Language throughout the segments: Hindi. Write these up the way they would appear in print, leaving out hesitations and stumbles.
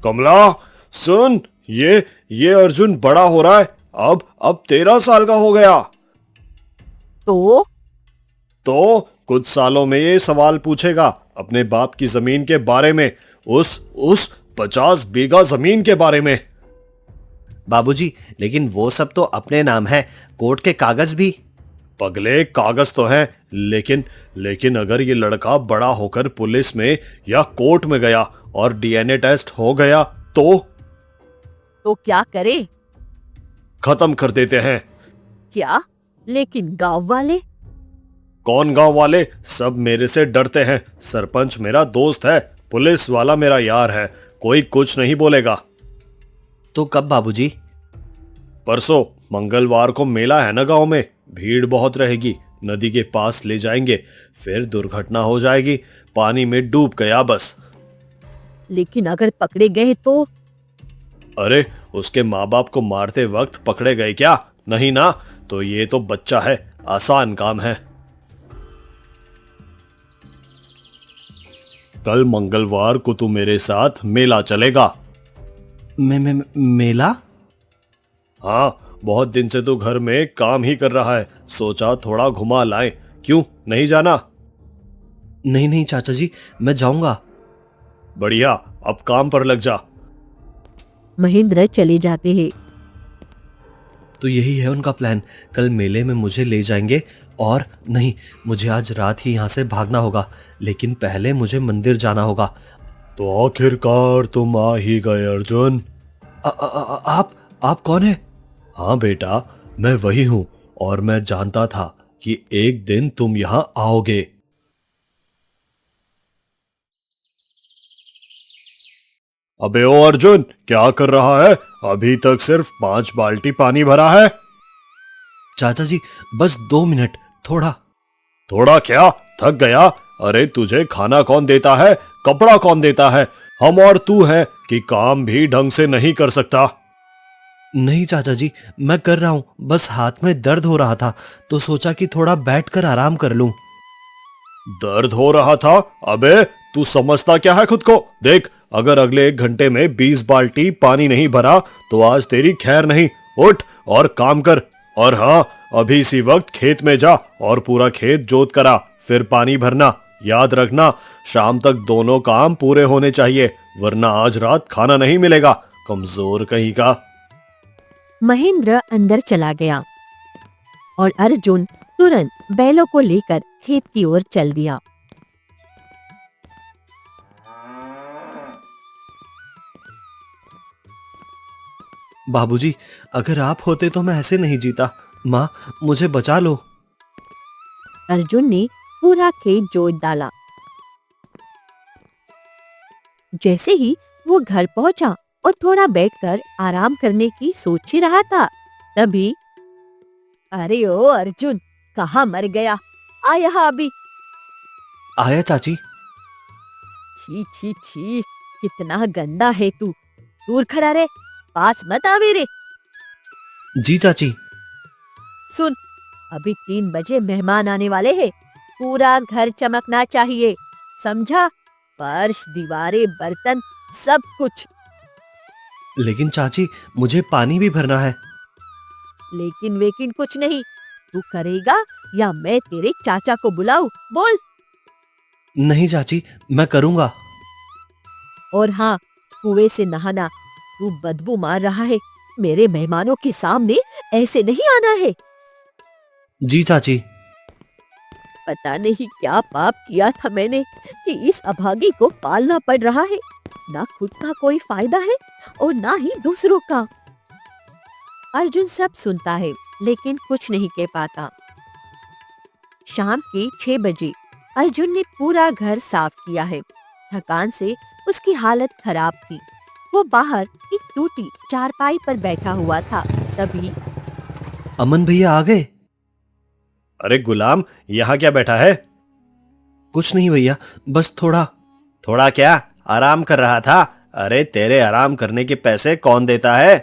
कमला, सुन, ये अर्जुन बड़ा हो रहा है। अब 13 साल का हो गया। तो कुछ सालों में ये सवाल पूछेगा अपने बाप की जमीन के बारे में, उस 50 बीघा जमीन के बारे में। बाबूजी, लेकिन वो सब तो अपने नाम है, कोर्ट के कागज भी। पगले, कागज तो हैं, लेकिन अगर ये लड़का बड़ा होकर पुलिस में या कोर्ट में गया और डीएनए टेस्ट हो गया तो क्या करे? खत्म कर देते हैं। क्या? लेकिन गांव वाले? कौन गांव वाले? सब मेरे से डरते हैं। सरपंच मेरा दोस्त है, पुलिस वाला मेरा यार है, कोई कुछ नहीं बोलेगा। तो कब बाबूजी? परसों मंगलवार को मेला है ना गांव में, भीड़ बहुत रहेगी। नदी के पास ले जाएंगे, फिर दुर्घटना हो जाएगी, पानी में डूब गया बस। लेकिन अगर पकड़े गए तो? अरे, उसके माँ बाप को मारते वक्त पकड़े गए क्या? नहीं ना, तो ये तो बच्चा है, आसान काम है। कल मंगलवार को तू मेरे साथ मेला चलेगा। मेला? हाँ, बहुत दिन से तू घर में काम ही कर रहा है, सोचा थोड़ा घुमा लाएं। क्यों, नहीं जाना? नहीं नहीं चाचा जी, मैं जाऊंगा। बढ़िया, अब काम पर लग जा। महेंद्र चले जाते हैं। तो यही है उनका प्लान, कल मेले में मुझे ले जाएंगे। और नहीं, मुझे आज रात ही यहाँ से भागना होगा, लेकिन पहले मुझे मंदिर जाना होगा। तो आखिरकार तुम आ ही गए अर्जुन। आप कौन है? हाँ बेटा, मैं वही हूं, और मैं जानता था कि एक दिन तुम यहां आओगे। अबे ओ अर्जुन, क्या कर रहा है? अभी तक सिर्फ 5 बाल्टी पानी भरा है। चाचा जी, बस 2 मिनट, थोड़ा। थोड़ा क्या, थक गया? अरे तुझे खाना कौन देता है, कपड़ा कौन देता है? हम और तू है कि काम भी ढंग से नहीं कर सकता। नहीं चाचा जी, मैं कर रहा हूँ, बस हाथ में दर्द हो रहा था तो सोचा कि थोड़ा बैठकर आराम कर लूं। दर्द हो रहा था? अबे तू समझता क्या है खुद को? देख, अगर अगले 1 घंटे में 20 बाल्टी पानी नहीं भरा तो आज तेरी खैर नहीं। उठ और काम कर। और हाँ, अभी इसी वक्त खेत में जा और पूरा खेत जोत करा, फिर पानी भरना। याद रखना, शाम तक दोनों काम पूरे होने चाहिए, वरना आज रात खाना नहीं मिलेगा, कमजोर कहीं का। महेंद्र अंदर चला गया और अर्जुन तुरंत बैलों को लेकर खेत की ओर चल दिया। बाबूजी, अगर आप होते तो मैं ऐसे नहीं जीता। माँ, मुझे बचा लो। अर्जुन ने पूरा खेत जोत डाला। जैसे ही वो घर पहुंचा और थोड़ा बैठकर आराम करने की सोच ही रहा था, तभी अरे ओ अर्जुन, कहाँ मर गया? आ यहाँ अभी। आया चाची। छी छी छी, कितना गंदा है तू। दूर खड़ा रे, पास मत आवे रे। जी चाची। सुन, अभी 3 बजे मेहमान आने वाले हैं, पूरा घर चमकना चाहिए, समझा? फर्श, दीवारें, बर्तन, सब कुछ। लेकिन चाची, मुझे पानी भी भरना है। लेकिन वेकिन कुछ नहीं, तू करेगा या मैं तेरे चाचा को बुलाऊं? बोल। नहीं चाची, मैं करूंगा। और हाँ, कुएं से नहाना, तू बदबू मार रहा है, मेरे मेहमानों के सामने ऐसे नहीं आना है। जी चाची। पता नहीं क्या पाप किया था मैंने कि इस अभागी को पालना पड़ रहा है। ना खुद का कोई फायदा है और ना ही दूसरों का। अर्जुन सब सुनता है लेकिन कुछ नहीं कह पाता। शाम के 6 बजे अर्जुन ने पूरा घर साफ किया है। थकान से उसकी हालत खराब थी। वो बाहर एक टूटी चारपाई पर बैठा हुआ था। तभी अमन भैया आ गए। अरे गुलाम, यहाँ क्या बैठा है? कुछ नहीं भैया, बस थोड़ा। थोड़ा क्या, आराम कर रहा था? अरे तेरे आराम करने के पैसे कौन देता है?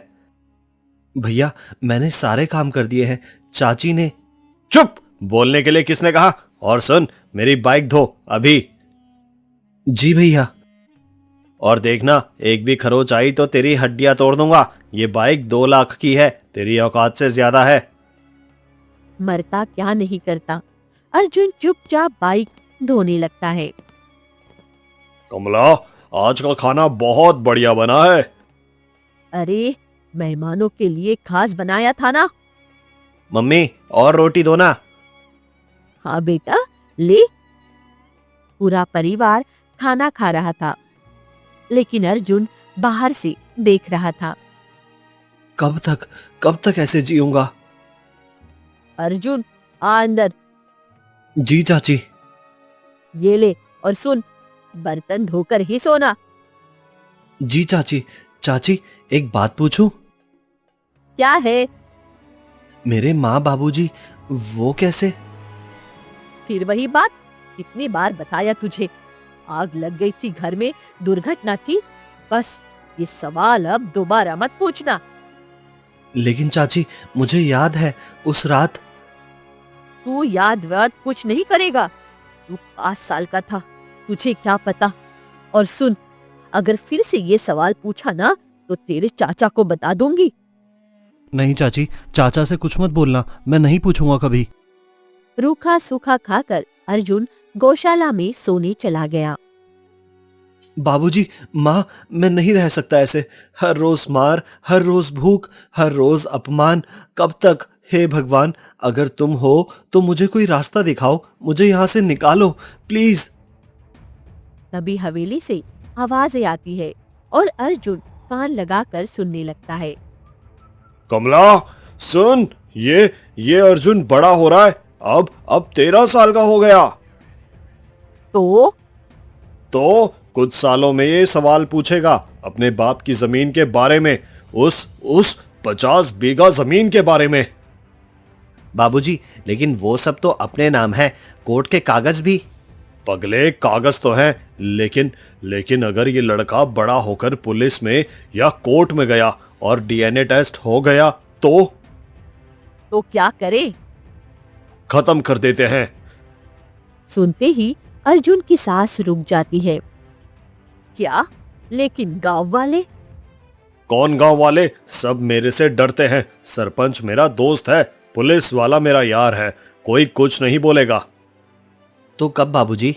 भैया, मैंने सारे काम कर दिए हैं, चाची ने। चुप, बोलने के लिए किसने कहा? और सुन, मेरी बाइक धो अभी। जी भैया। और देखना, एक भी खरोच आई तो तेरी हड्डियां तोड़ दूंगा। ये बाइक 2 लाख की है, तेरी औकात से ज्यादा है। मरता क्या नहीं करता। अर्जुन चुपचाप बाइक धोने लगता है। कमला, आज का खाना बहुत बढ़िया बना है। अरे, मेहमानों के लिए खास बनाया था ना। मम्मी, और रोटी दो ना। हाँ बेटा, ले। पूरा परिवार खाना खा रहा था, लेकिन अर्जुन बाहर से देख रहा था। कब तक ऐसे जीऊंगा? अर्जुन, आ अंदर। जी चाची। ये ले, और सुन, बर्तन धोकर ही सोना। जी चाची। चाची, एक बात पूछूं? क्या है? मेरे माँ बाबूजी वो कैसे? फिर वही बात, कितनी बार बताया तुझे। आग लग गई थी घर में, दुर्घटना थी। बस ये सवाल अब दोबारा मत पूछना। लेकिन चाची, मुझे याद है उस रात। तू याद वाद कुछ नहीं करेगा। तू 5 साल का था, तुझे क्या पता। और सुन, अगर फिर से ये सवाल पूछा ना तो तेरे चाचा को बता दूंगी। नहीं चाची, चाचा से कुछ मत बोलना, मैं नहीं पूछूंगा कभी। रूखा सूखा खाकर अर्जुन गौशाला में सोने चला गया। बाबूजी, माँ, मैं नहीं रह सकता ऐसे। हर रोज मार, हर रोज भूख, हर रोज अपमान। कब तक? हे भगवान, अगर तुम हो तो मुझे कोई रास्ता दिखाओ, मुझे यहाँ से निकालो प्लीज। तभी हवेली से आवाजें आती है और अर्जुन कान लगाकर सुनने लगता है। कमला, सुन, ये अर्जुन बड़ा हो रहा है। अब 13 साल का हो गया। तो कुछ सालों में ये सवाल पूछेगा अपने बाप की जमीन के बारे में, उस 50 बीघा जमीन के बारे में। बाबूजी, लेकिन वो सब तो अपने नाम है, कोर्ट के कागज भी। पगले, कागज तो हैं, लेकिन अगर ये लड़का बड़ा होकर पुलिस में या कोर्ट में गया और डीएनए टेस्ट हो गया तो क्या करे? खत्म कर देते हैं। सुनते ही अर्जुन की सांस रुक जाती है। क्या? लेकिन गांव वाले? कौन गांव वाले? सब मेरे से डरते हैं। सरपंच मेरा दोस्त है, पुलिस वाला मेरा यार है, कोई कुछ नहीं बोलेगा। तो कब बाबूजी?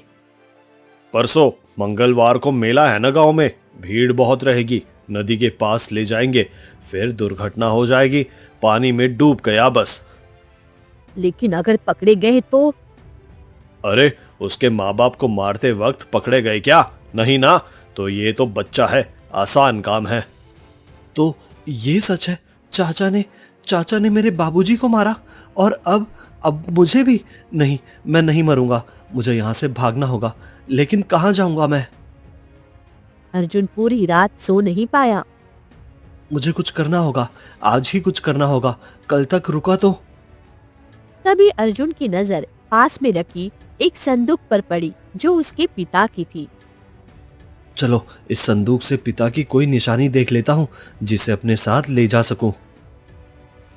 परसों मंगलवार को मेला है ना गांव में, भीड़ बहुत रहेगी। नदी के पास ले जाएंगे, फिर दुर्घटना हो जाएगी, पानी में डूब गया बस। लेकिन अगर पकड़े गए तो? अरे, उसके माँ बाप को मारते वक्त पकड़े गए क्या? नहीं ना, तो ये तो बच्चा है, आसान काम है। तो ये सच है, चाचा ने मेरे बाबूजी को मारा, और अब मुझे भी? नहीं, मैं नहीं मरूंगा, मुझे यहाँ से भागना होगा। लेकिन कहाँ जाऊंगा मैं? अर्जुन पूरी रात सो नहीं पाया। मुझे कुछ करना होगा, आज ही कुछ करना होगा, कल तक रुका तो। तभी अर्जुन की नजर पास में रखी एक संदूक पर पड़ी जो उसके पिता की थी। चलो, इस संदूक से पिता की कोई निशानी देख लेता हूँ जिसे अपने साथ ले जा सकूं।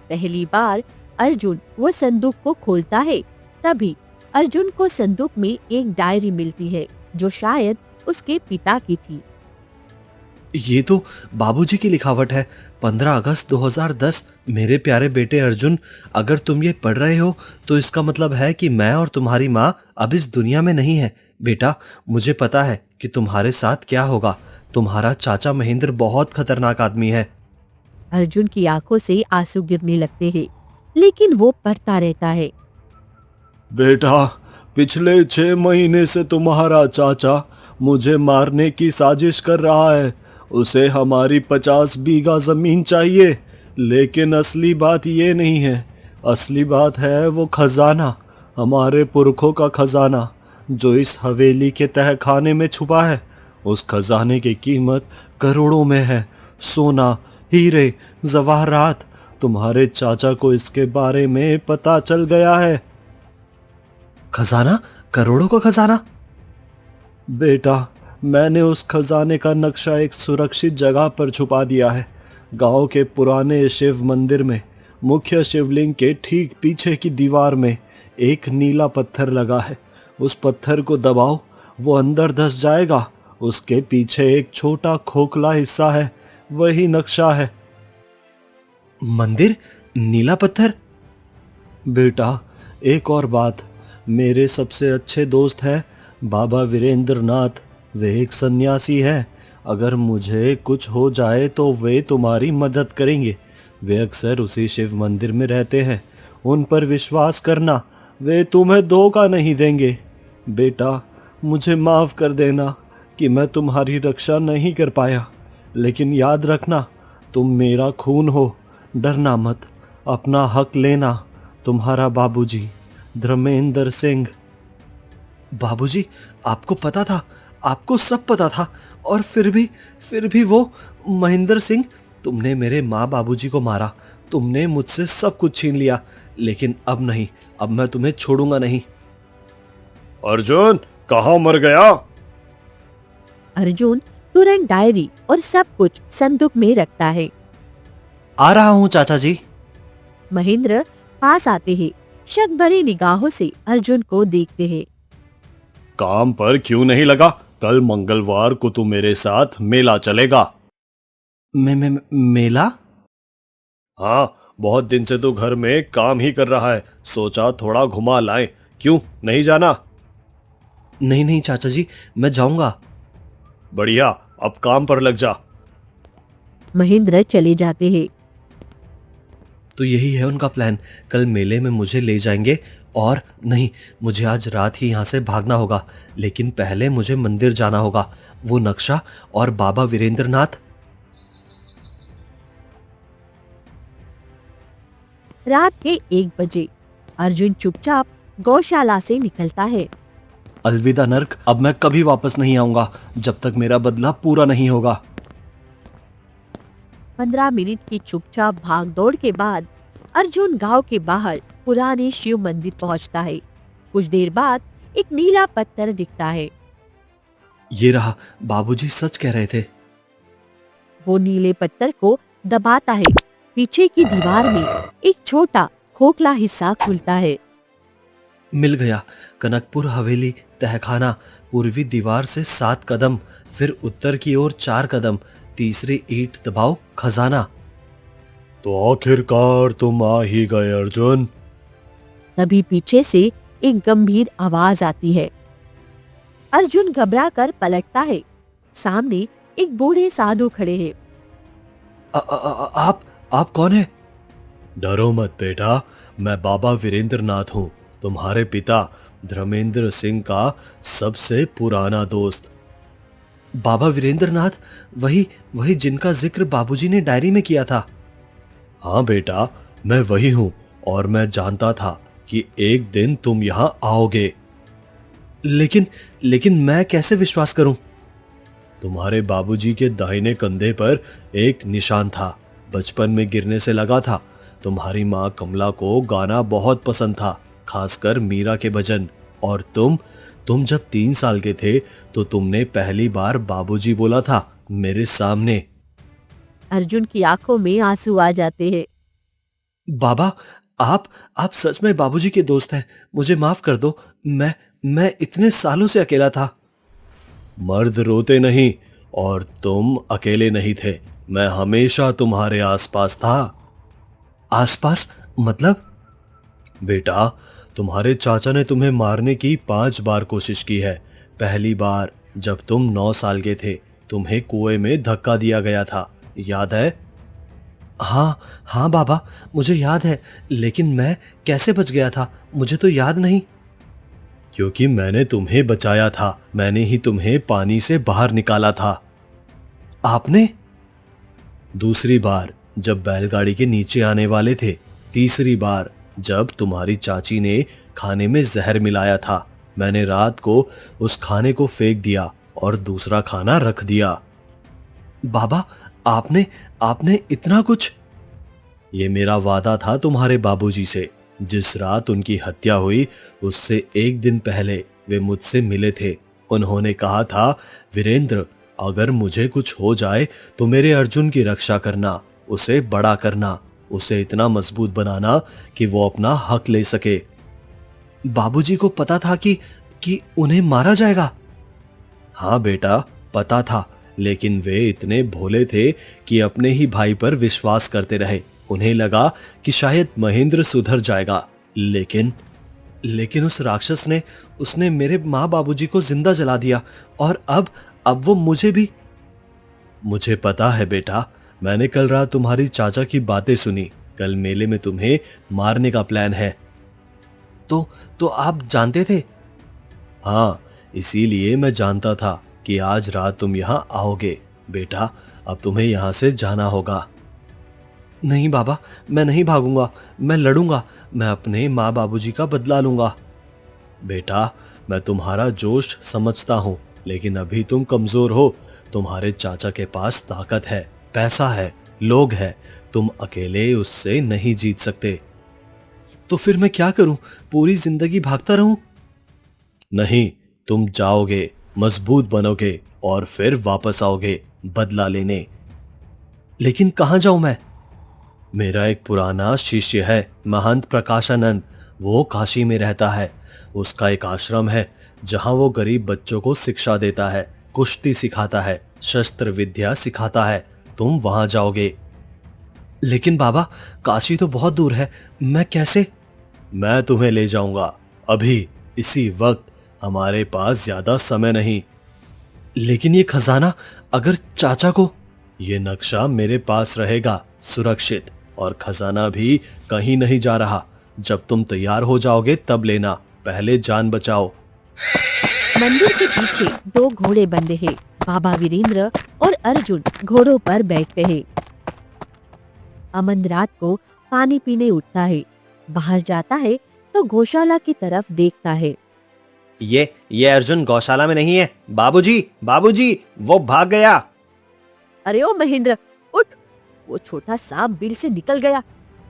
पहली बार अर्जुन वो संदूक को खोलता है, तभी अर्जुन को संदूक में एक डायरी मिलती है जो शायद उसके पिता की थी। ये तो बाबूजी की लिखावट है। 15 अगस्त 2010। मेरे प्यारे बेटे अर्जुन, अगर तुम ये पढ़ रहे हो तो इसका मतलब है कि मैं और तुम्हारी माँ अब इस दुनिया में नहीं है। बेटा, मुझे पता है कि तुम्हारे साथ क्या होगा। तुम्हारा चाचा महेंद्र बहुत खतरनाक आदमी है। अर्जुन की आंखों से आंसू गिरने लगते हैं, लेकिन वो पढ़ता रहता है। बेटा, पिछले 6 महीने से तुम्हारा चाचा मुझे मारने की साजिश कर रहा है। उसे हमारी 50 बीघा जमीन चाहिए, लेकिन असली बात ये नहीं है। असली बात है वो खजाना, हमारे पुरखों का खजाना जो इस हवेली के तहखाने में छुपा है। उस खजाने की कीमत करोड़ों में है। सोना, हीरे, जवाहरात। तुम्हारे चाचा को इसके बारे में पता चल गया है। खजाना? करोड़ों का खजाना? बेटा, मैंने उस खजाने का नक्शा एक सुरक्षित जगह पर छुपा दिया है, गांव के पुराने शिव मंदिर में। मुख्य शिवलिंग के ठीक पीछे की दीवार में एक नीला पत्थर लगा है। उस पत्थर को दबाओ, वो अंदर धंस जाएगा उसके पीछे एक छोटा खोखला हिस्सा है, वही नक्शा है। मंदिर, नीला पत्थर। बेटा, एक और बात, मेरे सबसे अच्छे दोस्त हैं बाबा वीरेंद्र नाथ। वे एक सन्यासी हैं। अगर मुझे कुछ हो जाए तो वे तुम्हारी मदद करेंगे। वे अक्सर उसी शिव मंदिर में रहते हैं। उन पर विश्वास करना, वे तुम्हें धोखा नहीं देंगे। बेटा, मुझे माफ कर देना कि मैं तुम्हारी रक्षा नहीं कर पाया, लेकिन याद रखना, तुम मेरा खून हो। डरना मत, अपना हक लेना। तुम्हारा बाबूजी, धर्मेंद्र सिंह। बाबूजी, आपको पता था, आपको सब पता था, और फिर भी वो महेंद्र सिंह, तुमने मेरे माँ बाबूजी को मारा, तुमने मुझसे सब कुछ छीन लिया, लेकिन अब नहीं, अब मैं तुम्हें छोड़ूंगा नहीं। अर्जुन, कहाँ मर गया? अर्जुन तुरंत डायरी और सब कुछ संदूक में रखता है। आ रहा हूँ चाचा जी। महेंद्र पास आते हैं, शक भरी निगाहों से अर्जुन को देखते हैं। काम पर क्यों नहीं लगा? कल मंगलवार को तू मेरे साथ मेला चलेगा। मेला? हाँ, बहुत दिन से तू घर में काम ही कर रहा है, सोचा थोड़ा घुमा लाएं। क्यों नहीं जाना? नहीं नहीं चाचा जी, मैं जाऊंगा। बढ़िया, अब काम पर लग जा। महेंद्र चले जाते हैं। तो यही है उनका प्लान, कल मेले में मुझे ले जाएंगे, और नहीं, मुझे आज रात ही यहाँ से भागना होगा, लेकिन पहले मुझे मंदिर जाना होगा। वो नक्शा और बाबा वीरेंद्र नाथ। रात के 1 बजे अर्जुन चुपचाप गौशाला से निकलता है। अलविदा नर्क, अब मैं कभी वापस नहीं आऊंगा जब तक मेरा बदला पूरा नहीं होगा। 15 मिनट की चुपचाप भागदौड़ के बाद अर्जुन गांव के बाहर पुराने शिव मंदिर पहुंचता है। कुछ देर बाद एक नीला पत्थर दिखता है। ये रहा, बाबूजी सच कह रहे थे। वो नीले पत्थर को दबाता है। पीछे की दीवार में एक छोटा खोखला हिस्सा खुलता है। मिल गया, कनकपुर हवेली तहखाना। पूर्वी दीवार से 7 कदम, फिर उत्तर की ओर 4 कदम, तीसरी ईंट दबाओ, खजाना। तो आखिरकार तुम आ ही गए अर्जुन। तभी पीछे से एक गंभीर आवाज आती है। अर्जुन घबराकर पलटता है। सामने एक बूढ़े साधु खड़े हैं। आप कौन है? डरो मत बेटा, मैं बाबा वीरेंद्र नाथ हूँ, तुम्हारे पिता धर्मेंद्र सिंह का सबसे पुराना दोस्त। बाबा वीरेंद्र नाथ, वही जिनका जिक्र बाबूजी ने डायरी में किया था। हाँ बेटा, मैं वही हूँ, और मैं जानता था कि एक दिन तुम यहाँ आओगे। लेकिन मैं कैसे विश्वास करूं? तुम्हारे बाबूजी के दाहिने कंधे पर एक निशान था, बचपन में गिरने से लगा था। तुम्हारी माँ कमला को गाना बहुत पसंद था, खासकर मीरा के भजन। और तुम जब 3 साल के थे तो तुमने पहली बार बाबूजी बोला था मेरे सामने। अर्जुन की आंखों में आंसू आ जाते हैं। बाबा, आप सच में बाबूजी के दोस्त हैं। मुझे माफ कर दो, मैं इतने सालों से अकेला था। मर्द रोते नहीं, और तुम अकेले नहीं थे। मैं हमेशा तुम्हारे आसपास था। आसपास मतलब? बेटा, तुम्हारे चाचा ने तुम्हें मारने की 5 बार कोशिश की है। पहली बार जब तुम 9 साल के थे, तुम्हें कुएं में धक्का दिया गया था, याद है? हाँ बाबा, मुझे याद है, लेकिन मैं कैसे बच गया था मुझे तो याद नहीं। क्योंकि मैंने तुम्हें बचाया था, मैंने ही तुम्हें पानी से बाहर निकाला था। आपने? दूसरी बार जब बैलगाड़ी के नीचे आने वाले थे। तीसरी बार जब तुम्हारी चाची ने खाने में जहर मिलाया था, मैंने रात को उस खाने को फेंक दिया और दूसरा खाना रख दिया। बाबा, आपने इतना कुछ? ये मेरा वादा था तुम्हारे बाबूजी से। जिस रात उनकी हत्या हुई उससे 1 दिन पहले वे मुझसे मिले थे। उन्होंने कहा था, वीरेंद्र, अगर मुझे कुछ हो जाए तो मेरे अर्जुन की रक्षा करना, उसे बड़ा करना, उसे इतना मजबूत बनाना कि वो अपना हक ले सके। बाबूजी को पता था कि उन्हें मारा जाएगा? हाँ बेटा, पता था, लेकिन वे इतने भोले थे कि अपने ही भाई पर विश्वास करते रहे। उन्हें लगा कि शायद महेंद्र सुधर जाएगा, लेकिन उस राक्षस ने उसने मेरे माँ बाबूजी को जिंदा जला दिया, और अब वो मुझे भी। मुझे पता है बेटा, मैंने कल रात तुम्हारी चाचा की बातें सुनी। कल मेले में तुम्हें मारने का प्लान है। तो आप जानते थे? हाँ, इसीलिए मैं जानता था कि आज रात तुम यहाँ आओगे। बेटा, अब तुम्हें यहाँ से जाना होगा। नहीं बाबा, मैं नहीं भागूंगा, मैं लड़ूंगा, मैं अपने माँ बाबूजी का बदला लूंगा। बेटा, मैं तुम्हारा जोश समझता हूँ, लेकिन अभी तुम कमजोर हो। तुम्हारे चाचा के पास ताकत है, पैसा है, लोग हैं। तुम अकेले उससे नहीं जीत सकते। तो फिर मैं क्या करूं? पूरी जिंदगी भागता रहूं? नहीं, तुम जाओगे, मजबूत बनोगे और फिर वापस आओगे बदला लेने। लेकिन कहां जाऊं मैं? मेरा एक पुराना शिष्य है, महंत प्रकाशानंद। वो काशी में रहता है। उसका एक आश्रम है जहां वो गरीब बच्चों को शिक्षा देता है, कुश्ती सिखाता है, शस्त्र विद्या सिखाता है। तुम वहां जाओगे। लेकिन बाबा, काशी तो बहुत दूर है, मैं कैसे? मैं तुम्हें ले जाऊंगा, अभी, इसी वक्त। हमारे पास ज्यादा समय नहीं। लेकिन ये खजाना, अगर चाचा को? ये नक्शा मेरे पास रहेगा, सुरक्षित, और खजाना भी कहीं नहीं जा रहा। जब तुम तैयार हो जाओगे तब लेना, पहले जान बचाओ। मंदिर के पीछे 2 घोड़े बंधे हैं। बाबा वीरेंद्र और अर्जुन घोड़ों पर बैठते हैं। अमन रात को पानी पीने उठता है। बाहर जाता है तो गौशाला की तरफ देखता है। ये अर्जुन गौशाला में नहीं है। बाबूजी, बाबूजी, वो भाग गया। अरे ओ महेंद्र, उठ! वो छोटा सांप बिल से निकल गया।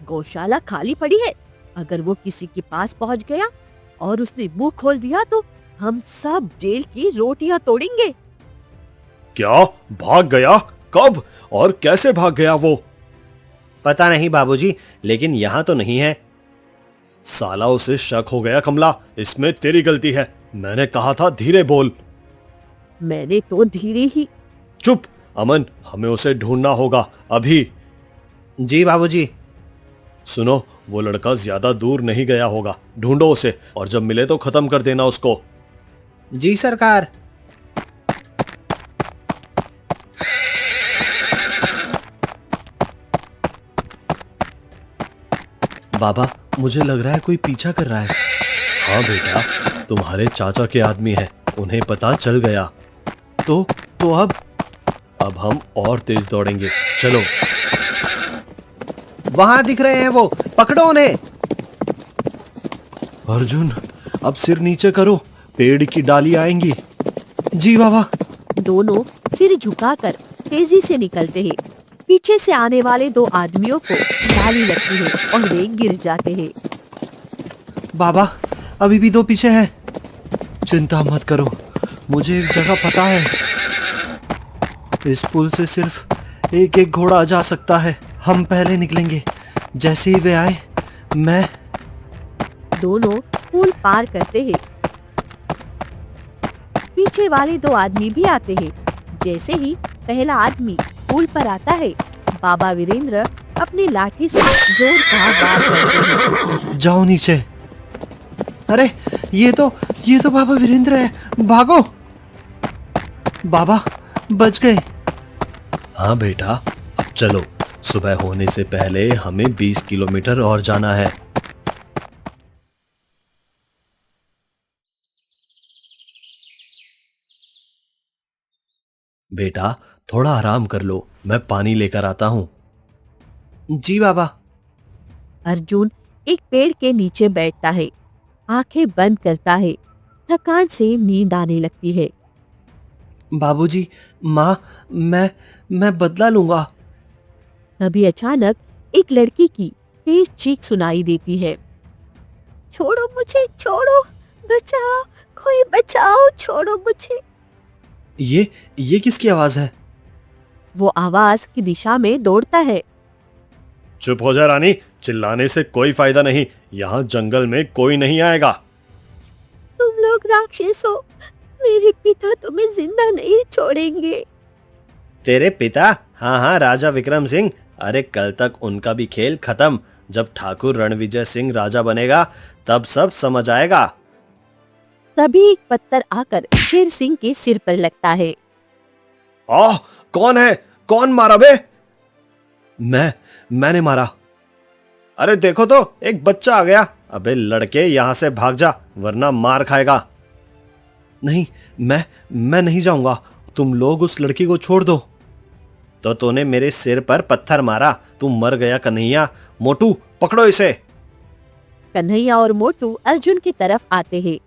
गौशाला खाली पड़ी है। अगर वो किसी के पास पहुंच गया और उसने मुंह खोल दिया तो हम सब जेल की रोटियां तोड़ेंगे। क्या? भाग गया? कब और कैसे भाग गया वो? पता नहीं बाबूजी, लेकिन यहाँ तो नहीं है। साला, उसे शक हो गया कमला। इसमें तेरी गलती है। मैंने कहा था धीरे बोल। मैंने तो धीरे ही। चुप अमन, हमें उसे ढूंढना होगा अभी। जी बाबूजी। सुनो, वो लड़का ज्यादा दूर नहीं गया होगा। ढूंढो उसे, और जब मिले तो खत्म कर देना उसको। जी सरकार। बाबा, मुझे लग रहा है कोई पीछा कर रहा है। हाँ बेटा, तुम्हारे चाचा के आदमी हैं। उन्हें पता चल गया। तो अब हम और तेज दौड़ेंगे। चलो। वहां दिख रहे हैं वो, पकड़ो उन्हें। अर्जुन, अब सिर नीचे करो, पेड़ की डाली आएंगी। जी बाबा। दोनों सिर झुकाकर तेजी से निकलते हैं। पीछे से आने वाले 2 आदमियों को डाली लगती है और वे गिर जाते हैं। बाबा, अभी भी 2 पीछे हैं। चिंता मत करो, मुझे एक जगह पता है। इस पुल से सिर्फ एक घोड़ा जा सकता है। हम पहले निकलेंगे। जैसे ही वे आए, मैं। दोनों पुल पार करते हैं। पीछे वाले 2 आदमी भी आते हैं। जैसे ही पहला आदमी पुल पर आता है, बाबा वीरेंद्र अपनी लाठी से जोर का वार करते हैं। जाओ नीचे। अरे, ये तो बाबा वीरेंद्र है। भागो। बाबा, बच गए। हाँ बेटा, अब चलो। सुबह होने से पहले हमें 20 किलोमीटर और जाना है। बेटा, थोड़ा आराम कर लो, मैं पानी लेकर आता हूँ। जी बाबा। अर्जुन एक पेड़ के नीचे बैठता है, आंखें बंद करता है। थकान से नींद आने लगती है। बाबूजी, माँ, मैं बदला लूंगा। तभी अचानक एक लड़की की तेज चीख सुनाई देती है। छोड़ो मुझे, छोड़ो, बचाओ, कोई बचाओ, छोड़ो मुझे। ये किसकी आवाज है? वो आवाज की दिशा में दौड़ता है। चुप हो जा रानी, चिल्लाने से कोई फायदा नहीं। यहाँ जंगल में कोई नहीं आएगा। तुम लोग राक्षस हो, मेरे पिता तुम्हें जिंदा नहीं छोड़ेंगे। तेरे पिता? हाँ हाँ, राजा विक्रम सिंह। अरे कल तक उनका भी खेल खत्म। जब ठाकुर रणविजय सिंह राजा बनेगा तब सब समझ आएगा। तभी एक पत्थर आकर शेर सिंह के सिर पर लगता है। आह, कौन है? कौन मारा बे? मैंने मारा। अरे देखो तो, एक बच्चा आ गया। अबे लड़के, यहां से भाग जा वरना मार खाएगा। नहीं, मैं नहीं जाऊंगा। तुम लोग उस लड़की को छोड़ दो। तो तूने मेरे सिर पर पत्थर मारा, तू मर गया कन्हैया। मोटू, पकड़ो इसे। कन्हैया और मोटू अर्जुन की तरफ आते हैं।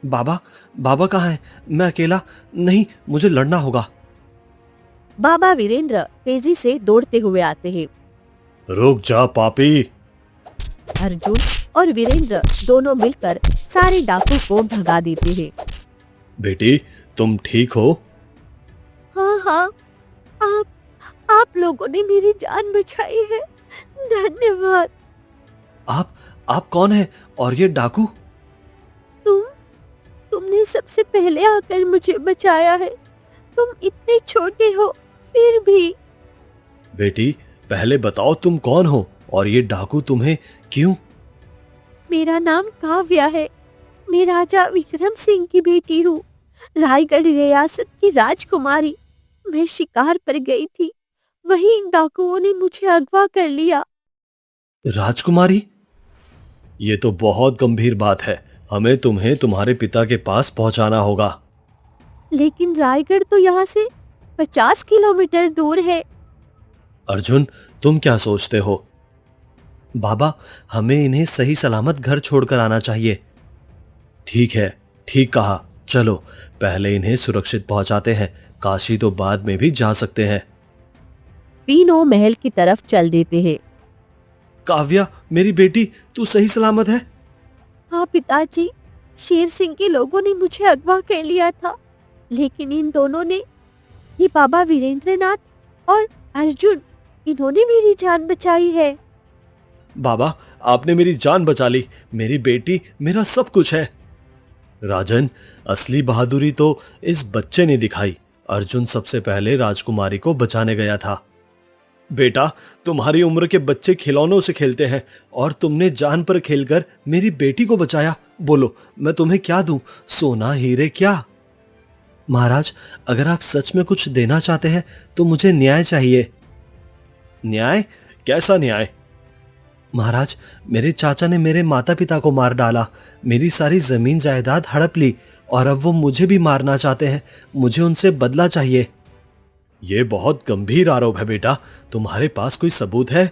बाबा कहाँ है? मैं अकेला नहीं, मुझे लड़ना होगा। बाबा वीरेंद्र तेजी से दौड़ते हुए आते हैं। रुक जा पापी। अर्जुन और वीरेंद्र दोनों मिलकर सारे डाकू को भगा देते हैं। बेटी, तुम ठीक हो? हाँ हाँ, आप लोगों ने मेरी जान बचाई है, धन्यवाद। आप कौन है? और ये डाकू? तुमने सबसे पहले आकर मुझे बचाया है। तुम इतने छोटे हो फिर भी। बेटी, पहले बताओ तुम कौन हो और ये डाकू तुम्हें क्यों? मेरा नाम काव्या है। मैं राजा विक्रम सिंह की बेटी हूँ, रायगढ़ रियासत की राजकुमारी। मैं शिकार पर गई थी, वहीं इन डाकुओं ने मुझे अगवा कर लिया। राजकुमारी? ये तो बहुत गंभीर बात है। हमें तुम्हें तुम्हारे पिता के पास पहुंचाना होगा। लेकिन रायगढ़ तो यहाँ से 50 किलोमीटर दूर है। अर्जुन, तुम क्या सोचते हो? बाबा, हमें इन्हें सही सलामत घर छोड़कर आना चाहिए। ठीक है, ठीक कहा। चलो पहले इन्हें सुरक्षित पहुंचाते हैं। काशी तो बाद में भी जा सकते हैं। तीनों महल की तरफ चल देते हैं। काव्या, मेरी बेटी, तू सही सलामत है? हाँ पिताजी, शेर सिंह के लोगों ने मुझे अगवा कर लिया था, लेकिन इन दोनों ने, ये बाबा वीरेंद्रनाथ और अर्जुन, इन्होंने मेरी जान बचाई है। बाबा, आपने मेरी जान बचा ली। मेरी बेटी मेरा सब कुछ है। राजन, असली बहादुरी तो इस बच्चे ने दिखाई। अर्जुन सबसे पहले राजकुमारी को बचाने गया था। बेटा, तुम्हारी उम्र के बच्चे खिलौनों से खेलते हैं और तुमने जान पर खेलकर मेरी बेटी को बचाया। बोलो, मैं तुम्हें क्या दूं? सोना, हीरे, क्या? महाराज, अगर आप सच में कुछ देना चाहते हैं तो मुझे न्याय चाहिए। न्याय? कैसा न्याय? महाराज, मेरे चाचा ने मेरे माता पिता को मार डाला, मेरी सारी जमीन जायदाद हड़प ली और अब वो मुझे भी मारना चाहते हैं। मुझे उनसे बदला चाहिए। ये बहुत गंभीर आरोप है बेटा। तुम्हारे पास कोई सबूत है?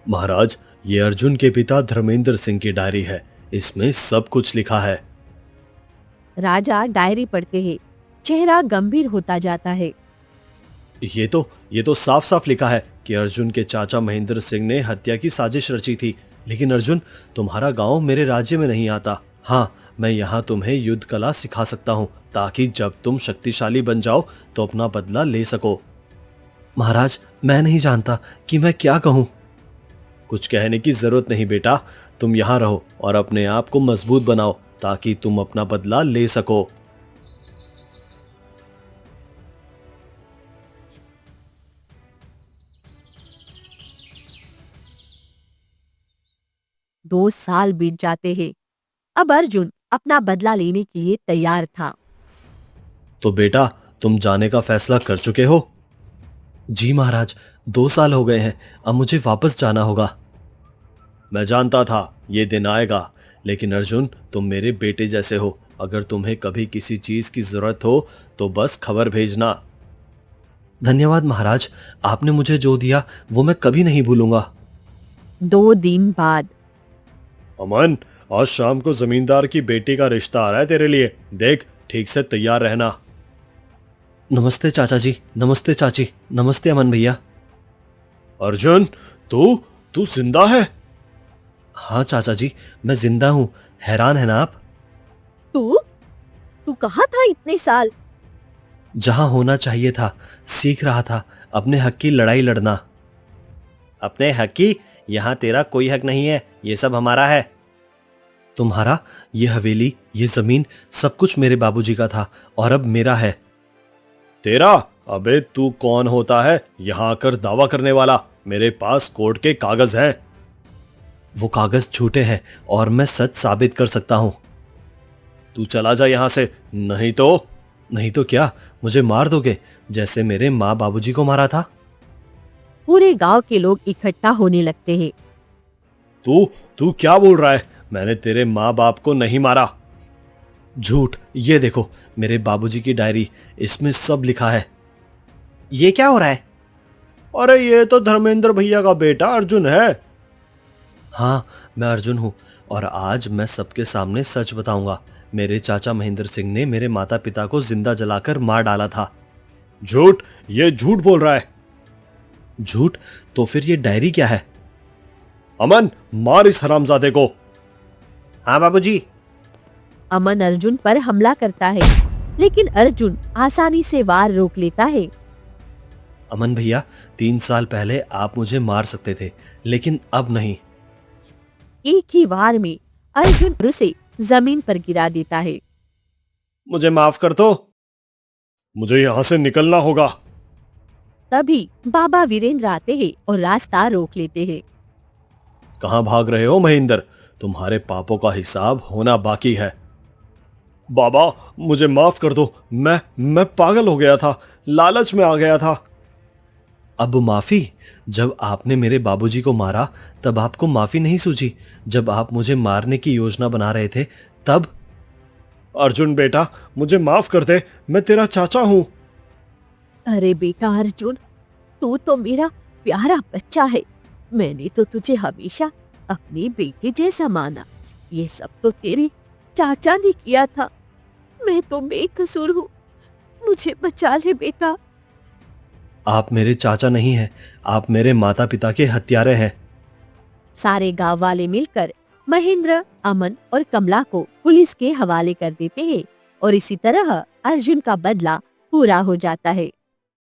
महाराज, ये अर्जुन के पिता धर्मेंद्र सिंह की डायरी है। इसमें सब कुछ लिखा है। राजा डायरी पढ़ते हैं, चेहरा गंभीर होता जाता है। ये तो साफ साफ लिखा है कि अर्जुन के चाचा महेंद्र सिंह ने हत्या की साजिश रची थी। लेकिन अर्जुन, तुम्हारा गांव मेरे राज्य में नहीं आता। हाँ, मैं यहाँ तुम्हें युद्ध कला सिखा सकता हूँ ताकि जब तुम शक्तिशाली बन जाओ तो अपना बदला ले सको। महाराज, मैं नहीं जानता कि मैं क्या कहूँ। कुछ कहने की जरूरत नहीं बेटा। तुम यहाँ रहो और अपने आप को मजबूत बनाओ ताकि तुम अपना बदला ले सको। दो साल बीत जाते हैं। अब अर्जुन अपना बदला लेने के लिए तैयार था। तो बेटा, तुम जाने का फैसला कर चुके हो? जी महाराज, 2 साल हो गए हैं। अब मुझे वापस जाना होगा। मैं जानता था ये दिन आएगा। लेकिन अर्जुन, तुम मेरे बेटे जैसे हो। अगर तुम्हें कभी किसी चीज की जरूरत हो तो बस खबर भेजना। धन्यवाद महाराज, आपने मुझे जो दिया वो मैं कभी नहीं भूलूंगा। 2 दिन बाद अमन, आज शाम को जमींदार की बेटी का रिश्ता आ रहा है तेरे लिए। देख, ठीक से तैयार रहना। नमस्ते चाचा जी। नमस्ते चाची। नमस्ते अमन भैया। अर्जुन, तू जिंदा है? हाँ चाचा जी, मैं जिंदा हूँ। हैरान है ना आप? तू कहाँ था इतने साल? जहां होना चाहिए था, सीख रहा था अपने हक की लड़ाई लड़ना। अपने हक की? यहाँ तेरा कोई हक नहीं है, ये सब हमारा है। तुम्हारा, ये हवेली, ये जमीन, सब कुछ मेरे बाबूजी का था और अब मेरा है। तेरा? अबे तू कौन होता है यहां आकर दावा करने वाला? मेरे पास कोर्ट के कागज हैं। वो कागज झूठे हैं और मैं सच साबित कर सकता हूं। तू चला जा यहां से, नहीं तो क्या, मुझे मार दोगे जैसे मेरे माँ बाबूजी को मारा था? पूरे गांव के लोग इकट्ठा होने लगते हैं। तू क्या बोल रहा है? मैंने तेरे माँ बाप को नहीं मारा। झूठ, ये देखो मेरे बाबूजी की डायरी, इसमें सब लिखा है। ये क्या हो रहा है? अरे ये तो धर्मेंद्र भैया का बेटा अर्जुन है। हाँ, मैं अर्जुन हूँ और आज मैं सबके सामने सच बताऊंगा। मेरे चाचा महेंद्र सिंह ने मेरे माता पिता को जिंदा जलाकर मार डाला था। झूठ, ये झूठ बोल रहा है। झूठ? तो फिर ये डायरी क्या है? अमन, मार इस हरामजादे को। हाँ बाबूजी। अमन अर्जुन पर हमला करता है, लेकिन अर्जुन आसानी से वार रोक लेता है। अमन भैया, 3 साल पहले आप मुझे मार सकते थे, लेकिन अब नहीं। एक ही वार में अर्जुन उसे जमीन पर गिरा देता है। मुझे माफ कर दो, मुझे यहां से निकलना होगा। तभी बाबा वीरेंद्र आते हैं और रास्ता रोक लेते हैं। कहां भाग रहे हो महेंद्र? तुम्हारे पापों का हिसाब होना बाकी है। बाबा, मुझे माफ कर दो, मैं पागल हो गया था, लालच में आ गया था। अब माफी? जब आपने मेरे बाबूजी को मारा तब आपको माफी नहीं सूझी? जब आप मुझे मारने की योजना बना रहे थे तब? अर्जुन बेटा, मुझे माफ कर दे, मैं तेरा चाचा हूं। अरे बेटा अर्जुन, तू तो मेरा प्यारा बच्चा है। मैंने तो तुझे हमेशा अपने बेटे जैसा माना। ये सब तो तेरे चाचा ने किया था। मैं तो बेकसूर हूँ, मुझे बचा ले बेटा। आप मेरे चाचा नहीं हैं, आप मेरे माता पिता के हत्यारे हैं। सारे गांव वाले मिलकर महेंद्र, अमन और कमला को पुलिस के हवाले कर देते हैं और इसी तरह अर्जुन का बदला पूरा हो जाता है।